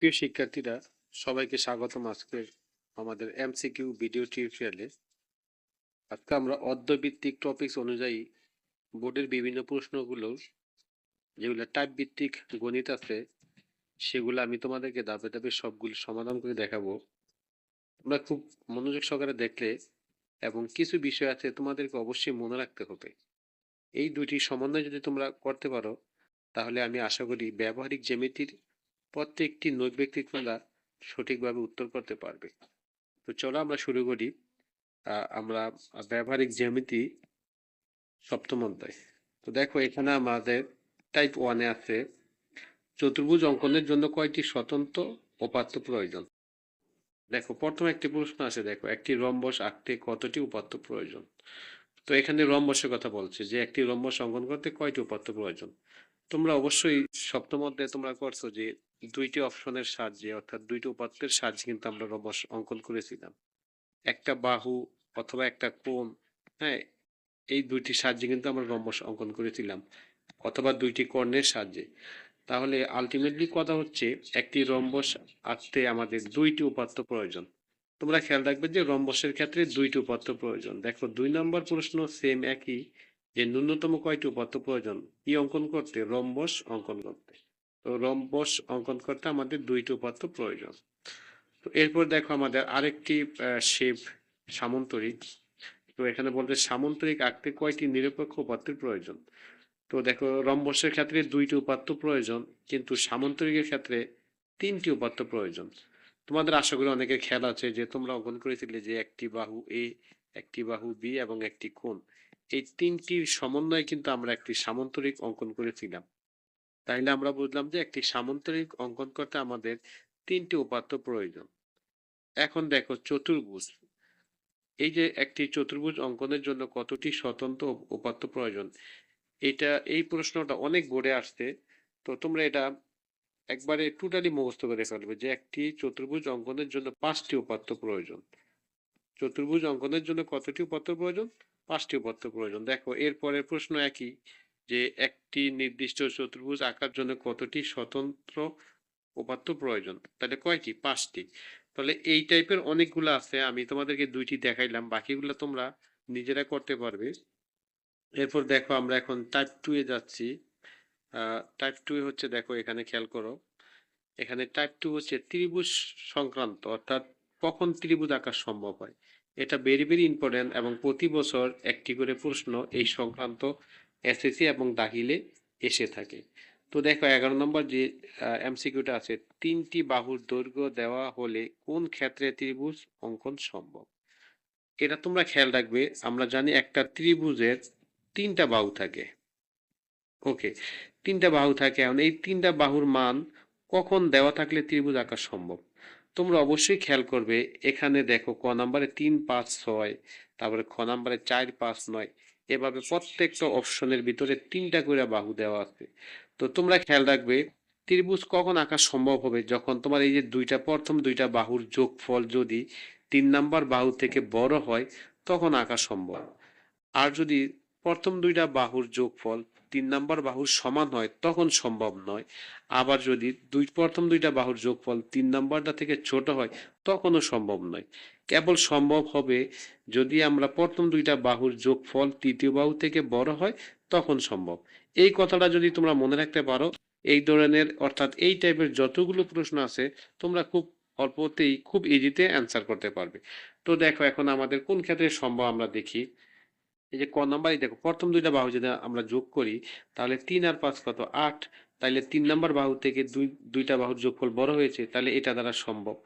প্রিয় শিক্ষার্থীরা, সবাইকে স্বাগতম আজকের আমাদের এমসিকিউ ভিডিও টিউটোরিয়ালে। আজকে আমরা অধ্যায়ভিত্তিক টপিকস অনুযায়ী বোর্ডের বিভিন্ন প্রশ্নগুলো, যেগুলো টাইপ ভিত্তিক গণিত আছে, সেগুলো আমি তোমাদেরকে ধাপে ধাপে সবগুলো সমাধান করে দেখাবো। তোমরা খুব মনোযোগ সহকারে দেখলে এবং কিছু বিষয় আছে তোমাদেরকে অবশ্যই মনে রাখতে হবে। এই দুইটি সমন্বয় যদি তোমরা করতে পারো, তাহলে আমি আশা করি ব্যবহারিক জ্যামিতির প্রত্যেকটি নৈর্ব্যক্তিক তোমরা সঠিকভাবে উত্তর করতে পারবে। তো চলো আমরা শুরু করি। আমরা ব্যবহারিক জ্যামিতি সপ্তম অধ্যায়। তো দেখো, এখানে আমাদের টাইপ 1-এ আছে চতুর্ভুজ অঙ্কনের জন্য কয়টি স্বতন্ত্র উপাত্ত প্রয়োজন। দেখো, প্রথম একটি প্রশ্ন আছে, দেখো একটি রম্বস আঁকতে কতটি উপাত্ত প্রয়োজন। তো এখানে রম্বসের কথা বলছে যে একটি রম্বস অঙ্কন করতে কয়টি উপাত্ত প্রয়োজন। তোমরা অবশ্যই সপ্তম অধ্যায়ে তোমরা করছো যে দুইটি অপশনের সাহায্যে, অর্থাৎ দুইটি উপাত্তের সাহায্যে কিন্তু আমরা রম্বস অঙ্কন করেছিলাম। একটা বাহু অথবা একটা কোণ, হ্যাঁ, এই দুইটি সাহায্যে কিন্তু আমরা রম্বস অঙ্কন করেছিলাম, অথবা দুইটি কর্ণের সাহায্যে। তাহলে আলটিমেটলি কথা হচ্ছে একটি রম্বস আঁকতে আমাদের দুইটি উপাত্ত প্রয়োজন। তোমরা খেয়াল রাখবে যে রম্বসের ক্ষেত্রে দুইটি উপাত্ত প্রয়োজন। দেখো 2 নম্বর প্রশ্ন সেম একই, যে ন্যূনতম কয়টি উপাত্ত প্রয়োজন কি অঙ্কন করতে, রম্বস অঙ্কন করতে। তো রম্বস অঙ্কন করতে আমাদের দুইটি উপাত্ত প্রয়োজন। তো এরপর দেখো আমাদের আরেকটি শেপ সামন্তরিক। তো এখানে বলতে সামন্তরিক আঁকতে কয়টি নিরপেক্ষ উপাত্তের প্রয়োজন। তো দেখো, রম্বসের ক্ষেত্রে দুইটি উপাত্ত প্রয়োজন, কিন্তু সামন্তরিকের ক্ষেত্রে তিনটি উপাত্ত প্রয়োজন। তোমাদের আশা করি অনেকের খেয়াল আছে যে তোমরা অঙ্কন করেছিলে যে একটি বাহু এ, একটি বাহু বি এবং একটি কোণ, এই তিনটির সমন্বয়ে কিন্তু আমরা একটি সামন্তরিক অঙ্কন করেছিলাম। তাইলে আমরা বুঝলাম যে একটি সামন্তরিক অঙ্কন করতে আমাদের তিনটি উপাত্ত প্রয়োজন। এখন দেখো চতুর্ভুজ, এই যে একটি চতুর্ভুজ অঙ্কনের জন্য কতটি স্বতন্ত্র উপাত্ত প্রয়োজন, এই প্রশ্নটা অনেক বোর্ডে আসছে। তো তোমরা এটা একবারে টোটালি মুখস্থ করে ফেলবে যে একটি চতুর্ভুজ অঙ্কনের জন্য 5টি উপাত্ত প্রয়োজন। চতুর্ভুজ অঙ্কনের জন্য কতটি উপাত্ত প্রয়োজন, 5টি উপাত্ত প্রয়োজন। দেখো এরপরের প্রশ্ন একই, যে একটি নির্দিষ্ট চতুর্ভুজ আঁকার জন্য কতটি স্বতন্ত্র উপাত্ত প্রয়োজন, তাহলে কয়টি, 5টি। তাহলে এই টাইপের অনেকগুলো আছে, আমি তোমাদেরকে দুইটি দেখাইলাম, বাকিগুলো তোমরা নিজেরা করতে পারবে। এরপর দেখো আমরা এখন টাইপ 2-এ যাচ্ছি। টাইপ 2 হচ্ছে, দেখো এখানে খেয়াল করো, এখানে টাইপ 2 হচ্ছে ত্রিভুজ সংক্রান্ত, অর্থাৎ কখন ত্রিভুজ আঁকা সম্ভব হয়। এটা ভেরি ভেরি ইম্পর্টেন্ট এবং প্রতি বছর একটি করে প্রশ্ন এই সংক্রান্ত এসএসসি এবং দাখিলে এসে থাকে। তো দেখো 11 নম্বর যে এমসিকিউটা আছে, তিনটি বাহুর দৈর্ঘ্য দেওয়া হলে কোন ক্ষেত্রে ত্রিভুজ অঙ্কন সম্ভব। এটা তোমরা খেয়াল রাখবে, আমরা জানি একটা ত্রিভুজের তিনটা বাহু থাকে। ওকে, তিনটা বাহু থাকে। এখন এই তিনটা বাহুর মান কখন দেওয়া থাকলে ত্রিভুজ আঁকা সম্ভব। তোমরা অবশ্যই খেয়াল করবে, এখানে দেখো ক নাম্বারে 3, 5, 6, তারপরে খ নাম্বারে 4, 5, 9, এভাবে প্রত্যেকটা অপশনের ভিতরে তিনটা করে বাহু দেওয়া আছে। তো তোমরা খেয়াল রাখবে ত্রিভুজ কখন আঁকা সম্ভব হবে, যখন তোমার এই যে প্রথম দুইটা বাহুর যোগফল যদি 3 নাম্বার বাহু থেকে বড় হয়, তখন আঁকা সম্ভব। আর যদি প্রথম দুইটা বাহুর যোগফল 3 নাম্বার বাহুর সমান হয়, তখন সম্ভব নয়। আবার যদি প্রথম দুইটা বাহুর যোগফল 3 নাম্বারটা থেকে ছোট হয়, তখনও সম্ভব নয়। কেবল সম্ভব হবে যদি আমরা প্রথম দুইটা বাহুর যোগফল তৃতীয় বাহু থেকে বড় হয়, তখন সম্ভব। এই কথাটা যদি তোমরা মনে রাখতে পারো, এই ধরনের অর্থাৎ এই টাইপের যতগুলো প্রশ্ন আছে, তোমরা খুব অল্পতেই খুব ইজিতে অ্যান্সার করতে পারবে। তো দেখো এখন আমাদের কোন ক্ষেত্রে সম্ভব আমরা দেখি। এই যে ক নাম্বারই দেখো, প্রথম দুইটা বাহু যদি আমরা যোগ করি, তাহলে 3 আর 5 কত, 8। তাইলে 3 নাম্বার বাহু থেকে দুইটা বাহুর যোগফল বড় হয়েছে, তাহলে এটা দ্বারা সম্ভব।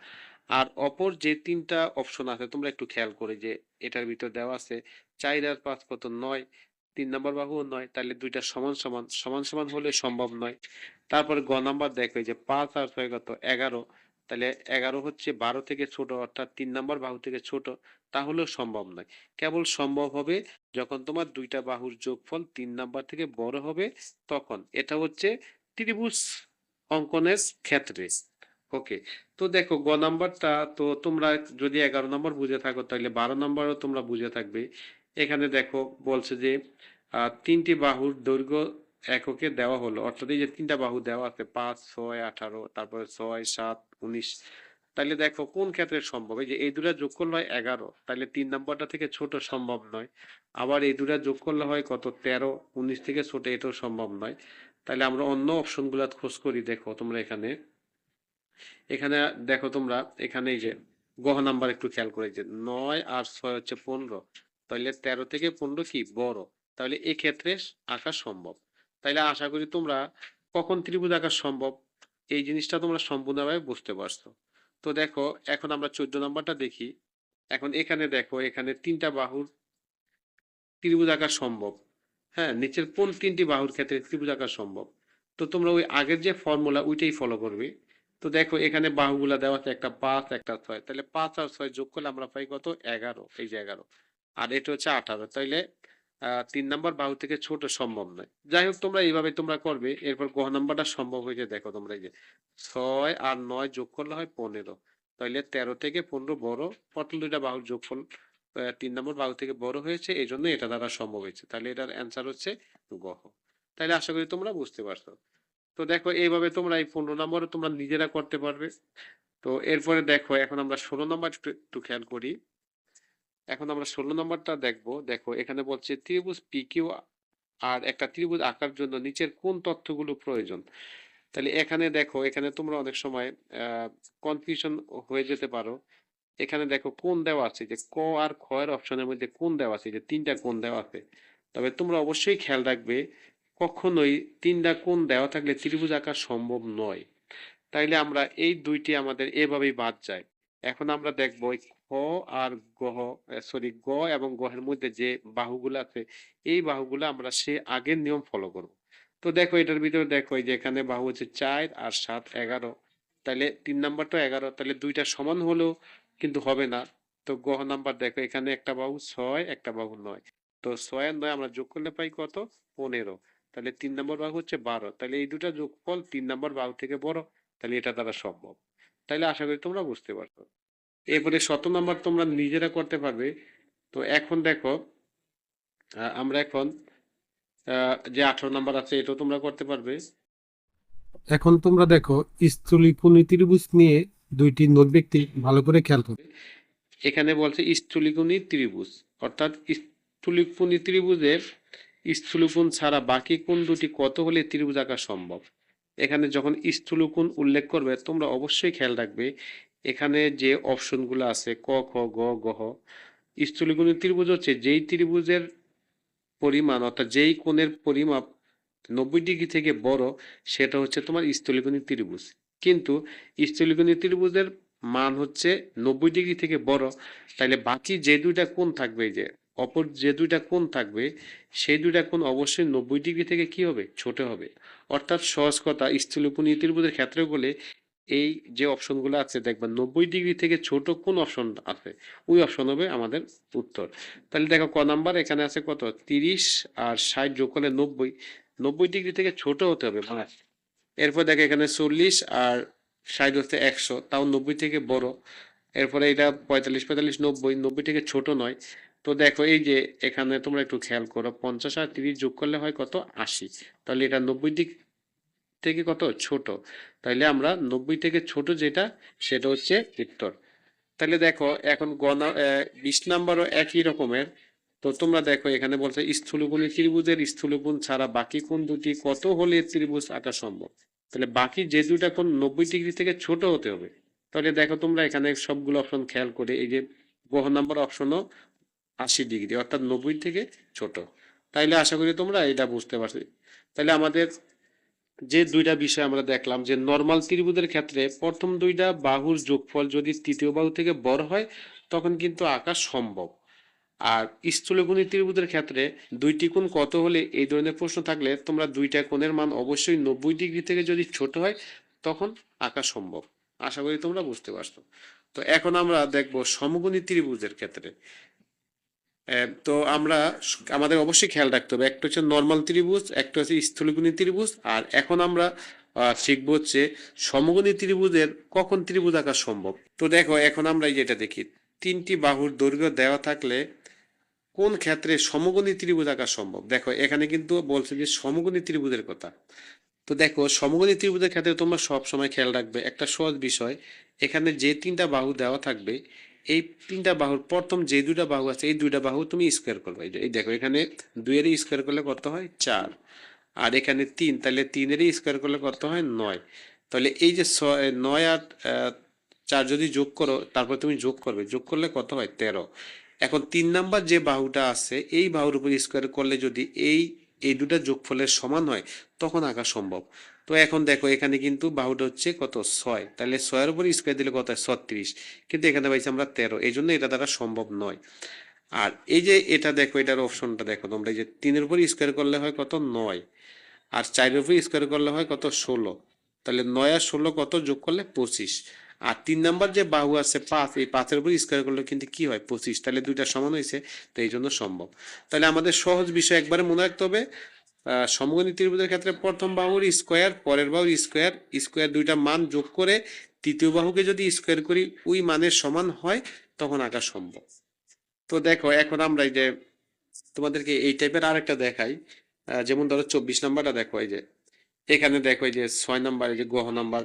আর অপর যে তিনটা অপশন আছে তোমরা একটু খেয়াল করে, যে এটার ভিতর দেওয়া আছে 4 আর 5 কত, 9, 3 নাম্বার বাহুও 9, তাহলে দুইটা সমান সমান, সমান সমান হলে সম্ভব নয়। তারপরে গ নাম্বার দেখো, যে 5 আর 6 কত, 11, তাহলে 11 হচ্ছে 12 থেকে ছোট, অর্থাৎ 3 নাম্বার বাহু থেকে ছোট, তাহলেও সম্ভব নয়। কেবল সম্ভব হবে যখন তোমার দুইটা বাহুর যোগফল 3 নাম্বার থেকে বড় হবে, তখন। এটা হচ্ছে ত্রিভুজ অঙ্কনের ক্ষেত্রে। ওকে, তো দেখো গ নাম্বারটা তো তোমরা যদি 11 নম্বর বুঝে থাকো, তাহলে 12 নম্বরও তোমরা বুঝে থাকবে। এখানে দেখো বলছে যে তিনটি বাহুর দৈর্ঘ্য এককে দেওয়া হলো, অর্থাৎ এই যে তিনটা বাহু দেওয়া আছে 5, 6, 18, তারপরে 6, 7, 19। তাহলে দেখো কোন ক্ষেত্রে সম্ভব। এই যে এই দুটা যোগ করলে হয় 11, তাহলে 3 নাম্বারটা থেকে ছোট সম্ভব নয়। আবার এই দুটা যোগ করলে হয় কত, 13, 19 থেকে ছোট, এটাও সম্ভব নয়। তাহলে আমরা অন্য অপশনগুলো খোঁজ করি। দেখো তোমরা এখানে এখানে দেখো তোমরা এখানে এই যে গহ নাম্বার একটু খেয়াল করে, যে 9 আর 6 হচ্ছে 15, তাহলে 13 থেকে 15 কি বড়, তাহলে এই ক্ষেত্রে আঁকা সম্ভব। তাইলে আশা করি তোমরা কখন ত্রিভুজ আঁকা সম্ভব এই জিনিসটা তোমরা সম্পূর্ণভাবে বুঝতে পারছো। তো দেখো এখন আমরা 14 নাম্বারটা দেখি। এখন এখানে দেখো এখানে তিনটা বাহুর ত্রিভুজ আঁকা সম্ভব। হ্যাঁ, নিচের কোন তিনটি বাহুর ক্ষেত্রে ত্রিভুজ আঁকা সম্ভব? তো তোমরা ওই আগের যে ফর্মুলা ওইটাই ফলো করবে। তো দেখো এখানে বাহুগুলা দেওয়া আছে, একটা 5 একটা 6, তাহলে 5 আর 6 যোগ করলে আমরা পাই কত, 11, এই যে 11, আর এটা হচ্ছে 18, তাইলে 3 নাম্বার বাহু থেকে ছোট সম্ভব নয়। যাই হোক তোমরা এইভাবে তোমরা করবে, এরপর গ নাম্বারটা সম্ভব হয়ে যায়। দেখো তোমরা এই যে 6 আর 9 যোগ করলে হয় 15, তাইলে 13 থেকে 15 বড়, প্রথম দুইটা বাহুর যোগফল 3 নম্বর বাহু থেকে বড় হয়েছে, এই জন্য এটা দ্বারা সম্ভব হয়েছে। তাহলে এটার অ্যান্সার হচ্ছে গহ। তাহলে আশা করি তোমরা বুঝতে পারছো। তো দেখো এইভাবে তোমরা এই 15 নম্বরও তোমরা নিজেরা করতে পারবে। তো এরপরে দেখো এখন আমরা 16 নম্বর একটু খেয়াল করি। এখন আমরা 16 নম্বরটা দেখবো। দেখো এখানে বলছে ত্রিভুজ PQ আর একটা ত্রিভুজ আঁকার জন্য নিচের কোন তথ্যগুলো প্রয়োজন। তাহলে এখানে দেখো এখানে তোমরা অনেক সময় কনফিউশন হয়ে যেতে পারো। এখানে দেখো কোণ দেওয়া আছে, যে ক আর খ এর অপশনের মধ্যে কোণ দেওয়া আছে, যে তিনটা কোণ দেওয়া আছে। তবে তোমরা অবশ্যই খেয়াল রাখবে, কখনোই তিনটা কোণ দেওয়া থাকলে ত্রিভুজ আঁকা সম্ভব নয়। তাইলে আমরা এই দুইটি আমাদের এভাবেই বাদ যায়। এখন আমরা দেখবো এই খ আর গহ, সরি গ এবং গহের মধ্যে যে বাহুগুলো আছে, এই বাহুগুলো আমরা সে আগের নিয়ম ফলো করব। তো দেখো এটার ভিতরে দেখো এই যে এখানে বাহু হচ্ছে 4 আর 7, 11, তাহলে 3 নাম্বারটা 11, তাহলে দুইটা সমান হলেও কিন্তু হবে না। তো গহ নাম্বার দেখো এখানে একটা বাহু 6, একটা বাহু 9, তো 6 আর 9 আমরা যোগ করলে পাই কত, 15, তাহলে 3 নম্বর বাহু হচ্ছে 12, তাহলে এই দুটা যোগফল 3 নম্বর বাহু থেকে বড়, তাহলে এটা দ্বারা সম্ভব। তাহলে আশা করি তোমরা বুঝতে পারছো। এরপরে 17 নাম্বার তোমরা নিজেরা করতে পারবে। তো এখন দেখো আমরা এখন যে 18 নাম্বার আছে এটাও তোমরা করতে পারবে। এখন তোমরা দেখো স্থূলিকোণী ত্রিভুজ নিয়ে দুইটি নোট ব্যক্তি ভালো করে খেয়াল করো। এখানে বলছে স্থূলিকোণী ত্রিভুজ, অর্থাৎ স্থূলিকোণী ত্রিভুজের স্থূলকোণ ছাড়া বাকি কোণ দুটি কত হলে ত্রিভুজ আঁকা সম্ভব। এখানে যখন স্থূলকোণ উল্লেখ করবে তোমরা অবশ্যই খেয়াল রাখবে, এখানে যে অপশনগুলো আছে ক খ গ গহ, স্থূলকোণী ত্রিভুজ হচ্ছে যেই ত্রিভুজের পরিমাণ অর্থাৎ যেই কোণের পরিমাপ 90 ডিগ্রি থেকে বড়, সেটা হচ্ছে তোমার স্থূলকোণী ত্রিভুজ। কিন্তু স্থূলকোণী ত্রিভুজের মান হচ্ছে 90 ডিগ্রি থেকে বড়, তাহলে বাকি যে দুইটা কোণ থাকবে, যে অপর যে দুইটা কোণ থাকবে, সেই দুইটা কোণ অবশ্যই 90 ডিগ্রি থেকে কি হবে, ছোট হবে। অর্থাৎ সহজ কথা, স্থূলকোণী ত্রিভুজের ক্ষেত্রে বলে এই যে অপশনগুলো আছে দেখবা 90 ডিগ্রি থেকে ছোট কোন অপশন আছে, ওই অপশন হবে আমাদের উত্তর। তাহলে দেখো ক নাম্বার এখানে আছে কত, 30 আর 60 যোগ করলে 90, 90 ডিগ্রি থেকে ছোট হতে হবে মানে। এরপর দেখো এখানে 40 আর 60 হচ্ছে 100, তাও 90 থেকে বড়। এরপরে এটা 45, 45, 90, 90 থেকে ছোট নয়। তো দেখো এই যে এখানে তোমরা একটু খেয়াল করো, 50 আর 30 যোগ করলে হয় কত, 80, তাহলে এটা 90 ডিগ্রি থেকে কত ছোট, তাইলে আমরা 90 থেকে ছোট যেটা সেটা হচ্ছে উত্তর। তাহলে দেখো এখন 20 নাম্বারও একই রকমের। তো তোমরা দেখো এখানে বলছে স্থূলকোণী ত্রিভুজের স্থূলকোণ ছাড়া বাকি কোণ দুটি কত হলে ত্রিভুজ আঁকা সম্ভব। তাহলে বাকি যে দুইটা কোণ 90 ডিগ্রি থেকে ছোট হতে হবে। তাহলে দেখো তোমরা এখানে সবগুলো অপশন খেয়াল করে, এই যে গহ নাম্বার অপশনও 80 ডিগ্রি অর্থাৎ 90 থেকে ছোট। তাইলে আশা করি তোমরা এটা বুঝতে পারছো। তাহলে আমাদের যে দুইটা বিষয় আমরা দেখলাম, যে নরমাল ত্রিভুজের ক্ষেত্রে প্রথম দুইটা বাহুর যোগফল যদি তৃতীয় বাহু থেকে বড় হয় তখন কিন্তু আঁকা সম্ভব। আর স্থূলকোণী ত্রিভুজের ক্ষেত্রে দুইটি কোণ কত হলে এই ধরনের প্রশ্ন থাকলে তোমরা দুইটা কোণের মান অবশ্যই 90 ডিগ্রি থেকে যদি ছোট হয় তখন আঁকা সম্ভব। আশা করি তোমরা বুঝতে পারছো। তো এখন আমরা দেখব সমকোণী ত্রিভুজের ক্ষেত্রে। তো আমরা আমাদের অবশ্যই খেয়াল রাখতে হবে, একটা হচ্ছে নর্মাল ত্রিভুজ, একটা হচ্ছে স্থূলকোণী ত্রিভুজ, আর এখন আমরা শিখবো হচ্ছে সমকোণী ত্রিভুজের কখন ত্রিভুজ আঁকা সম্ভব। তো দেখো এখন আমরা যেটা দেখি, তিনটি বাহুর দৈর্ঘ্য দেওয়া থাকলে কোন ক্ষেত্রে সমকোণী ত্রিভুজ আঁকা সম্ভব? দেখো এখানে কিন্তু বলছে যে সমকোণী ত্রিভুজের কথা। তো দেখো সমকোণী ত্রিভুজের ক্ষেত্রে তোমরা সব সময় খেয়াল রাখবে একটা সহজ বিষয়, এখানে যে তিনটা বাহু দেওয়া থাকবে এই তিনটা বাহুর প্রথম যে দুইটা বাহু আছে এই দুইটা বাহু তুমি স্কোয়ার করবে। এই দেখো এখানে 2 এর স্কোয়ার করলে কত হয় 4, আর এখানে 3, তাহলে 3 এর স্কোয়ার করলে কত হয় 9। তাহলে এই যে 9 আর 4 যদি যোগ করো তারপর তুমি যোগ করবে, যোগ করলে কত হয় 13। এখন 3 নাম্বার যে বাহুটা আছে এই বাহুর উপর স্কোয়ার করলে যদি এই এই দুটা যোগফলের সমান হয় তখন আঁকা সম্ভব। তো এখন দেখো এখানে কিন্তু বাহুটা হচ্ছে কত 6, তাহলে 6 এর উপর স্কোয়ার দিলে কত হয় 36, কিন্তু এখানে পাইছি আমরা 13, এই জন্য এটা দ্বারা সম্ভব নয়। আর এই যে এটা দেখো এটার অপশনটা দেখো তোমরা, এই যে 3 এর উপর স্কোয়ার করলে হয় কত 9, আর 4 এর উপর স্কোয়ার করলে হয় কত 16, তাহলে 9 আর 16 কত যোগ করলে 25। আর 3 নাম্বার যে বাহু আছে 5, এই 5 এর উপর স্কোয়ার করলে কিন্তু কি হয় 25, তাহলে দুইটা সমান হয়েছে, তো এই জন্য সম্ভব। তাহলে আমাদের সহজ বিষয় একবারে মনে রাখতে হবে, সমকোণী ত্রিভুজের ক্ষেত্রে প্রথম বাহুর স্কোয়ার, পরের বাহুর স্কোয়ার, স্কোয়ার দুইটা মান যোগ করে তৃতীয় বাহুকে যদি স্কোয়ার করি ওই মানের সমান হয় তখন আঁকা সম্ভব। তো দেখো এখন আমরা এই যে তোমাদেরকে এই টাইপের আরেকটা দেখাই, যেমন ধরো 24 নাম্বারটা দেখো, এই যে এখানে দেখো এই যে 6 নাম্বার, এই যে গহ নাম্বার,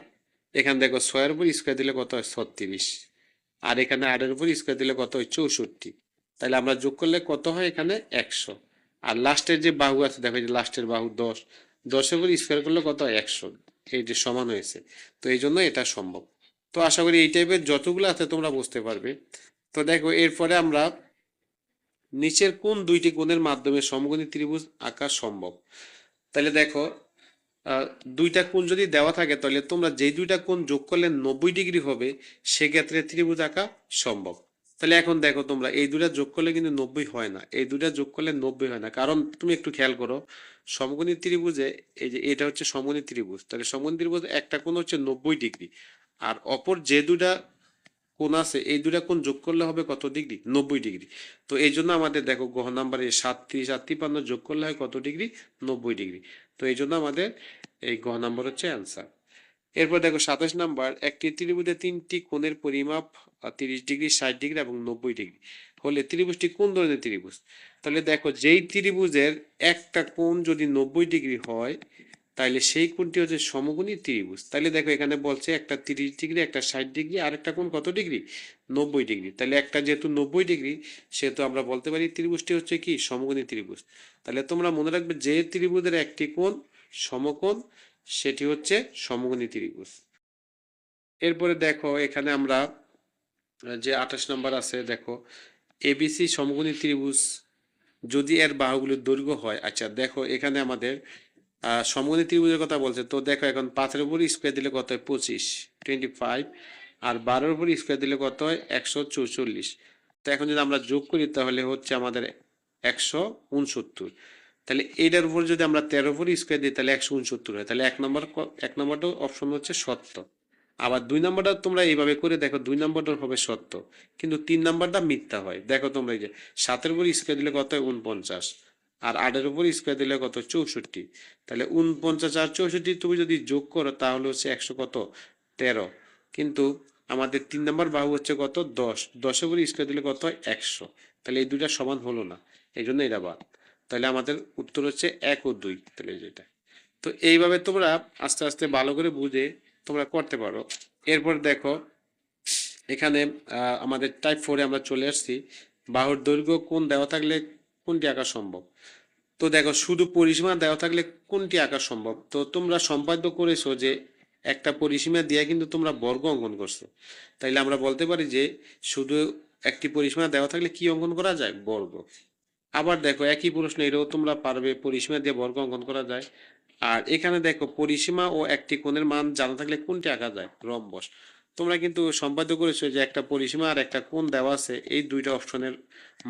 এখানে দেখো 6 এর উপর স্কোয়ার দিলে কত হয় 36, আর এখানে 8 এর উপর স্কোয়ার দিলে কত হয় 64, তাহলে আমরা যোগ করলে কত হয় এখানে 100। আর লাস্টের যে বাহু আছে দেখো এই যে লাস্টের বাহু 10, 10 এর উপর স্কোয়ার করলে কত হয় 100, এই যে সমান হয়েছে, তো এই জন্য এটা সম্ভব। তো আশা করি এই টাইপের যতগুলো আছে তোমরা বুঝতে পারবে। তো দেখো এরপরে আমরা নিচের কোন দুইটি কোণের মাধ্যমে সমকোণী ত্রিভুজ আঁকা সম্ভব? তাহলে দেখো আহ, দুইটা কোণ যদি দেওয়া থাকে তাহলে তোমরা যেই দুইটা কোণ যোগ করলে 90 ডিগ্রি হবে সেক্ষেত্রে ত্রিভুজ আঁকা সম্ভব। তাহলে এখন দেখো তোমরা এই দুইটা যোগ করলে কিন্তু 90 হয় না, এই দুইটা যোগ করলে 90 হয় না, কারণ তুমি একটু খেয়াল করো সমকোণী ত্রিভুজে এই যে এটা হচ্ছে সমকোণী ত্রিভুজ, তাহলে সমকোণী ত্রিভুজ একটা কোণ হচ্ছে 90 ডিগ্রি, আর অপর যে দুইটা কোণ আছে এই দুইটা কোণ যোগ করলে হবে কত ডিগ্রি 90 ডিগ্রি। তো এই জন্য আমাদের দেখো গহ নাম্বারে 37 আর 53 যোগ করলে হয় কত ডিগ্রি 90 ডিগ্রি। তো এই জন্য আমাদের এই গ নাম্বার হচ্ছে অ্যান্সার। এরপর দেখো 27 নাম্বার, একটি ত্রিভুজে তিনটি কোণের পরিমাপ 30 ডিগ্রি, 60 ডিগ্রি এবং 90 ডিগ্রি হলে ত্রিভুজটি কোন ধরনের ত্রিভুজ? তাহলে দেখো যেই ত্রিভুজের একটা কোণ যদি 90 ডিগ্রি হয় তাহলে সেই কোণটি হচ্ছে সমকোণী ত্রিভুজ। তাহলে দেখো এখানে বলছে একটা 30 ডিগ্রি, একটা 60 ডিগ্রি, আর একটা কোণ কত ডিগ্রি 90 ডিগ্রি, তাহলে একটা যেহেতু 90 ডিগ্রি সেহেতু আমরা বলতে পারি ত্রিভুজটি হচ্ছে কি সমকোণী ত্রিভুজ। তাহলে তোমরা মনে রাখবে যে ত্রিভুজের একটি কোণ সমকোণ সেটি হচ্ছে সমকোণী ত্রিভুজ। এরপরে দেখো এখানে আমরা যে 28 নম্বর আছে দেখো, এবিসি সমকোণী ত্রিভুজ যদি এর বাহুগুলোর দৈর্ঘ্য হয়। আচ্ছা দেখো এখানে আমাদের সমকোণী ত্রিভুজের কথা বলছে, তো দেখো এখন 5 এর উপর স্কোয়ার দিলে কত হয় 25, 25, আর 12 এর উপর স্কোয়ার দিলে কত হয় 144। তো এখন যদি আমরা যোগ করি তাহলে হচ্ছে আমাদের 169, তাহলে এইটার উপর যদি আমরা 13 উপর স্কোয়ার দিই তাহলে 169 হয়, তাহলে এক নম্বরটা অপশন হচ্ছে সত্য। আবার 2 নম্বরটা তোমরা এইভাবে করে দেখো 2 নম্বরটা হবে সত্য, কিন্তু 3 নম্বরটা মিথ্যা হয়। দেখো তোমরা এই যে 7 এর উপর স্কোয়ার দিলে কত হয় 49, আর 8 এর উপর স্কোয়ার দিলে কত 64, তাহলে 49 আর 64 তুমি যদি যোগ করো তাহলে হচ্ছে 100 কত 13, কিন্তু আমাদের 3 নম্বর বাহু হচ্ছে কত 10, 10 এর উপর স্কোয়ার দিলে কত হয় 100, তাহলে এই দুইটা সমান হলো না, এই জন্য এটা বাদ। তাহলে আমাদের উত্তর হচ্ছে 1 ও 2, তাহলে যেটা। তো এইভাবে তোমরা আস্তে আস্তে ভালো করে বুঝে তোমরা করতে পারো। এরপর দেখো এখানে আমাদের টাইপ 4-এ আমরা চলে আসছি, বাহুর দৈর্ঘ্য কোণ দেওয়া থাকলে কোনটি আঁকা সম্ভব? তো দেখো শুধু পরিসীমা দেওয়া থাকলে কোনটি আঁকা সম্ভব? তো তোমরা সম্পাদ্য করেছো যে একটা পরিসীমা দিয়ে কিন্তু তোমরা বর্গ অঙ্কন করছো, তাইলে আমরা বলতে পারি যে শুধু একটি পরিসীমা দেওয়া থাকলে কি অঙ্কন করা যায় বর্গ। আবার দেখো একই প্রশ্ন এটাও তোমরা পারবে, পরিসীমা দিয়ে বর্গ অঙ্কন করা যায়। আর এখানে দেখো পরিসীমা ও একটি কোণের মান জানা থাকলে কোনটি আঁকা যায় রম্বস। তোমরা কিন্তু সম্পাদ্য করেছো যে একটা পরিসীমা আর একটা কোণ দেওয়া আছে, এই দুইটা অপশনের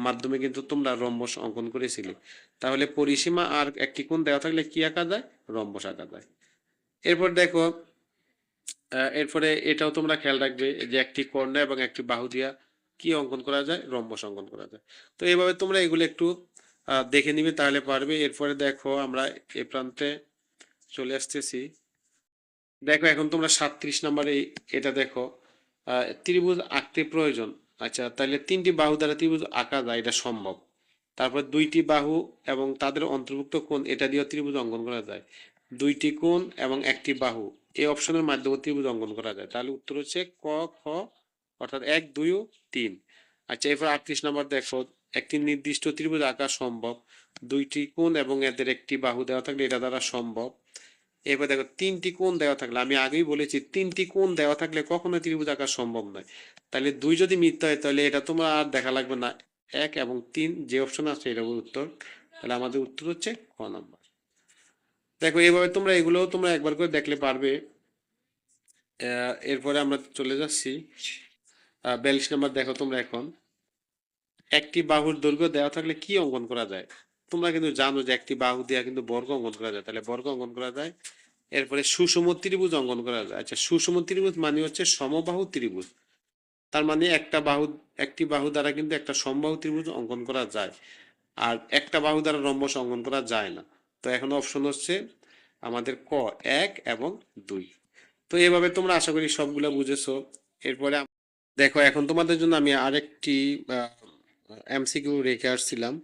মাধ্যমে কিন্তু তোমরা রম্বস অঙ্কন করেছিলে। তাহলে পরিসীমা আর একটি কোণ দেওয়া থাকলে কি আঁকা যায় রম্বস আঁকা যায়। এরপর দেখো এরপরে এটাও তোমরা খেয়াল রাখবে যে একটি কর্ণ এবং একটি বাহু দিয়া কি অঙ্কন করা যায় রম্বস অঙ্কন করা যায়। তো এইভাবে তোমরা এগুলো একটু দেখে নিবে তাহলে পারবে। এরপরে দেখো আমরা এ প্রান্তে চলে আসতেছি, দেখো এখন তোমরা 37 নম্বরে এটা দেখো, ত্রিভুজ আঁকতে প্রয়োজন। আচ্ছা তাহলে 3টি বাহু দ্বারা ত্রিভুজ আঁকা যায় এটা সম্ভব। তারপর দুইটি বাহু এবং তাদের অন্তর্ভুক্ত কোণ, এটা দিয়ে ত্রিভুজ অঙ্কন করা যায়। দুইটি কোণ এবং একটি বাহু, এই অপশনের মাধ্যমে ত্রিভুজ অঙ্কন করা যায়। তাহলে উত্তর হচ্ছে ক, খ, অর্থাৎ 1, 2 ও 3। আচ্ছা, এরপর 38 নম্বর দেখো, একটি নির্দিষ্ট ত্রিভুজ আঁকা সম্ভব, দুইটি কোণ এবং এদের একটি বাহু দেওয়া থাকলে এটা দ্বারা সম্ভব। এবার দেখো, তিনটি কোণ দেওয়া থাকলে, আমি আগেই বলেছি তিনটি কোণ দেওয়া থাকলে কখনো ত্রিভুজ আঁকা সম্ভব নয়। তাহলে 2 যদি মিথ্যা হয় তাহলে এটা তোমার আর দেখা লাগবে না। 1 এবং 3 যে অপশন আছে এটা উত্তর। তাহলে আমাদের উত্তর হচ্ছে খ নাম্বার। দেখো, এইভাবে তোমরা এগুলোও তোমরা একবার করে দেখলে পারবে। এরপরে আমরা চলে যাচ্ছি 42 নম্বর। দেখো তোমরা এখন, একটি বাহুর দৈর্ঘ্য দেওয়া থাকলে কি অঙ্কন করা যায়? তোমরা কিন্তু জানো যে একটি বাহু দেওয়া কিন্তু বর্গ অঙ্কন করা যায়, তাহলে বর্গ অঙ্কন করা যায়। এরপরে সুষম ত্রিভুজ অঙ্কন করা যায়। আচ্ছা, সুষম ত্রিভুজ মানে হচ্ছে সমবাহু ত্রিভুজ। তার মানে একটি বাহু দ্বারা কিন্তু একটা সমবাহু ত্রিভুজ অঙ্কন করা যায়, আর একটা বাহু দ্বারা রম্বস অঙ্কন করা যায় না। তো এখন অপশন হচ্ছে আমাদের ক, 1 এবং 2। তো এভাবে তোমরা আশা করি সবগুলা বুঝেছো। এরপরে দেখো, এখন তোমাদের জন্য আমি আরেকটি এমসিকিউ রেখে আসছিলাম।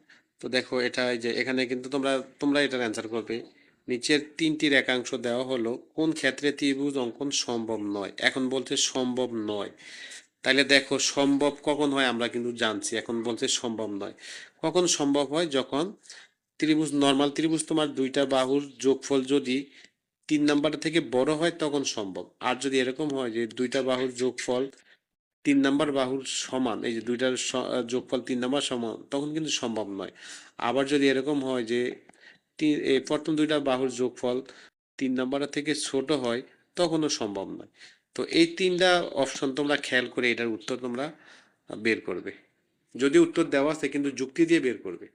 তো দেখো, এটা এই যে এখানে কিন্তু তোমরা এটার অ্যান্সার করবে। নিচের 3টি রেখাংশ দেওয়া হলো, কোন ক্ষেত্রে ত্রিভুজ অঙ্কন সম্ভব নয়? এখন বলছে সম্ভব নয়। তাহলে দেখো, সম্ভব কখন হয় আমরা কিন্তু জানছি, এখন বলছে সম্ভব নয়। কখন সম্ভব হয়? যখন নর্মাল ত্রিভুজ তোমার দুইটা বাহুর যোগফল যদি 3 নাম্বার থেকে বড় হয় তখন সম্ভব। আর যদি এরকম হয় যে দুইটা বাহুর যোগফল 3 নাম্বার বাহুর সমান, এই যে দুইটার যোগফল 3 নাম্বার সমান, তখন কিন্তু সম্ভব নয়। আবার যদি এরকম হয় যে প্রথম দুইটা বাহুর যোগফল 3 নাম্বার থেকে ছোট হয়, তখনও সম্ভব নয়। তো এই 3টা অপশন তোমরা খেয়াল করে এটার উত্তর তোমরা বের করবে। যদি উত্তর দেওয়া আছে কিন্তু যুক্তি দিয়ে বের করবে।